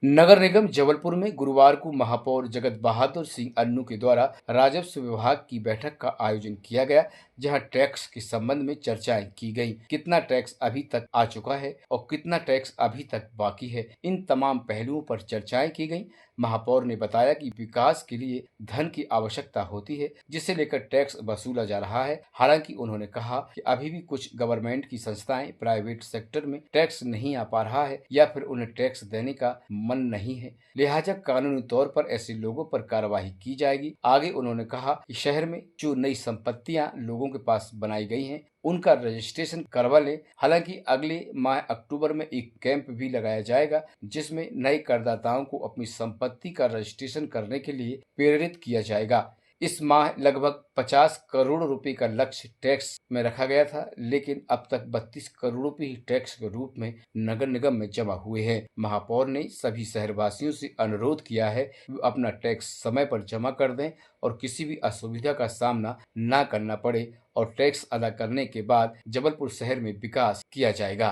नगर निगम जबलपुर में गुरुवार को महापौर जगत बहादुर सिंह अन्नू के द्वारा राजस्व विभाग की बैठक का आयोजन किया गया, जहां टैक्स के संबंध में चर्चाएं की गई। कितना टैक्स अभी तक आ चुका है और कितना टैक्स अभी तक बाकी है, इन तमाम पहलुओं पर चर्चाएं की गई। महापौर ने बताया कि विकास के लिए धन की आवश्यकता होती है, जिसे लेकर टैक्स वसूला जा रहा है। हालांकि उन्होंने कहा कि अभी भी कुछ गवर्नमेंट की संस्थाएं प्राइवेट सेक्टर में टैक्स नहीं आ पा रहा है या फिर उन्हें टैक्स देने का मन नहीं है, लिहाजा कानूनी तौर पर ऐसे लोगों पर कार्रवाई की जाएगी। आगे उन्होंने कहा कि शहर में जो नई संपत्तियां लोगों के पास बनाई गई हैं, उनका रजिस्ट्रेशन करवा लें। हालांकि अगले माह अक्टूबर में एक कैंप भी लगाया जाएगा, जिसमें नए करदाताओं को अपनी संपत्ति का रजिस्ट्रेशन करने के लिए प्रेरित किया जाएगा। इस माह लगभग 50 करोड़ रुपए का लक्ष्य टैक्स में रखा गया था, लेकिन अब तक 32 करोड़ रुपए ही टैक्स के रूप में नगर निगम में जमा हुए हैं। महापौर ने सभी शहरवासियों से अनुरोध किया है कि अपना टैक्स समय पर जमा कर दें और किसी भी असुविधा का सामना न करना पड़े और टैक्स अदा करने के बाद जबलपुर शहर में विकास किया जाएगा।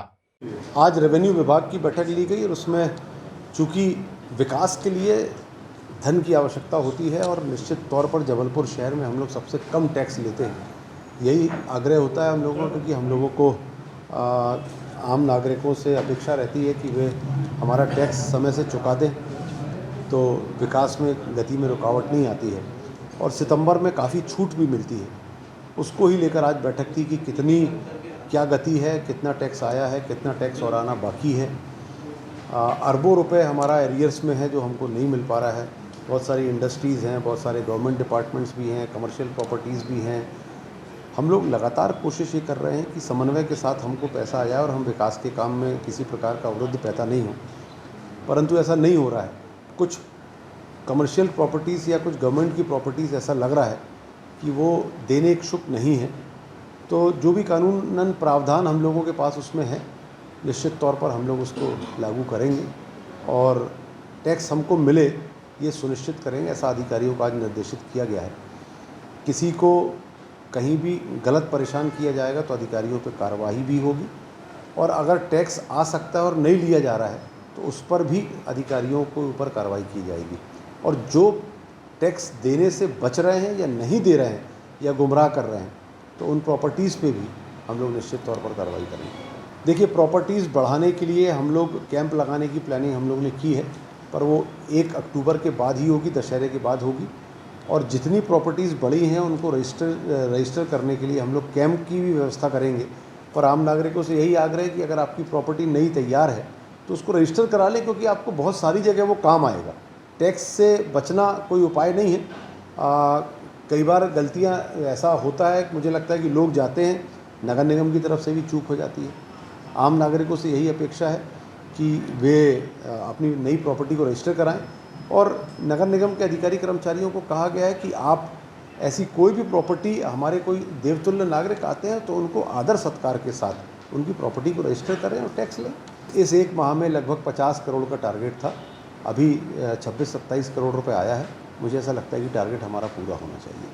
आज रेवेन्यू विभाग की बैठक ली गई और उसमें चूँकि विकास के लिए धन की आवश्यकता होती है और निश्चित तौर पर जबलपुर शहर में हम लोग सबसे कम टैक्स लेते हैं। यही आग्रह होता है हम लोगों को कि हम लोगों को आम नागरिकों से अपेक्षा रहती है कि वे हमारा टैक्स समय से चुका दें, तो विकास में गति में रुकावट नहीं आती है और सितंबर में काफ़ी छूट भी मिलती है। उसको ही लेकर आज बैठक थी कि कितनी क्या गति है, कितना टैक्स आया है, कितना टैक्स और आना बाकी है। अरबों रुपए हमारा एरियर्स में है जो हमको नहीं मिल पा रहा है। बहुत सारी इंडस्ट्रीज़ हैं, बहुत सारे गवर्नमेंट डिपार्टमेंट्स भी हैं, कमर्शियल प्रॉपर्टीज़ भी हैं। हम लोग लगातार कोशिश ये कर रहे हैं कि समन्वय के साथ हमको पैसा आ जाए और हम विकास के काम में किसी प्रकार का अवरुद्ध पैदा नहीं हो, परंतु ऐसा नहीं हो रहा है। कुछ कमर्शियल प्रॉपर्टीज़ या कुछ गवर्नमेंट की प्रॉपर्टीज़ ऐसा लग रहा है कि वो देने इच्छुक नहीं है। तो जो भी कानूनन प्रावधान हम लोगों के पास उसमें है, निश्चित तौर पर हम लोग उसको लागू करेंगे और टैक्स हमको मिले ये सुनिश्चित करेंगे। ऐसा अधिकारियों को आज निर्देशित किया गया है। किसी को कहीं भी गलत परेशान किया जाएगा तो अधिकारियों पर कार्रवाई भी होगी और अगर टैक्स आ सकता है और नहीं लिया जा रहा है तो उस पर भी अधिकारियों को ऊपर कार्रवाई की जाएगी। और जो टैक्स देने से बच रहे हैं या नहीं दे रहे हैं या गुमराह कर रहे हैं तो उन प्रॉपर्टीज़ पे भी हम लोग निश्चित तौर पर कार्रवाई करेंगे। देखिए, प्रॉपर्टीज़ बढ़ाने के लिए हम लोग कैंप लगाने की प्लानिंग हम लोग ने की है, पर वो 1 अक्टूबर के बाद ही होगी, दशहरे के बाद होगी। और जितनी प्रॉपर्टीज़ बड़ी हैं उनको रजिस्टर करने के लिए हम लोग कैंप की भी व्यवस्था करेंगे। पर आम नागरिकों से यही आग्रह है कि अगर आपकी प्रॉपर्टी नई तैयार है तो उसको रजिस्टर करा लें, क्योंकि आपको बहुत सारी जगह वो काम आएगा। टैक्स से बचना कोई उपाय नहीं है। कई बार गलतियाँ ऐसा होता है, मुझे लगता है कि लोग जाते हैं, नगर निगम की तरफ से भी चूक हो जाती है। आम नागरिकों से यही अपेक्षा है कि वे अपनी नई प्रॉपर्टी को रजिस्टर कराएं और नगर निगम के अधिकारी कर्मचारियों को कहा गया है कि आप ऐसी कोई भी प्रॉपर्टी, हमारे कोई देवतुल्य नागरिक आते हैं तो उनको आदर सत्कार के साथ उनकी प्रॉपर्टी को रजिस्टर करें और टैक्स लें। इस 1 माह में लगभग 50 करोड़ का टारगेट था, अभी 26-27 करोड़ रुपए आया है। मुझे ऐसा लगता है कि टारगेट हमारा पूरा होना चाहिए।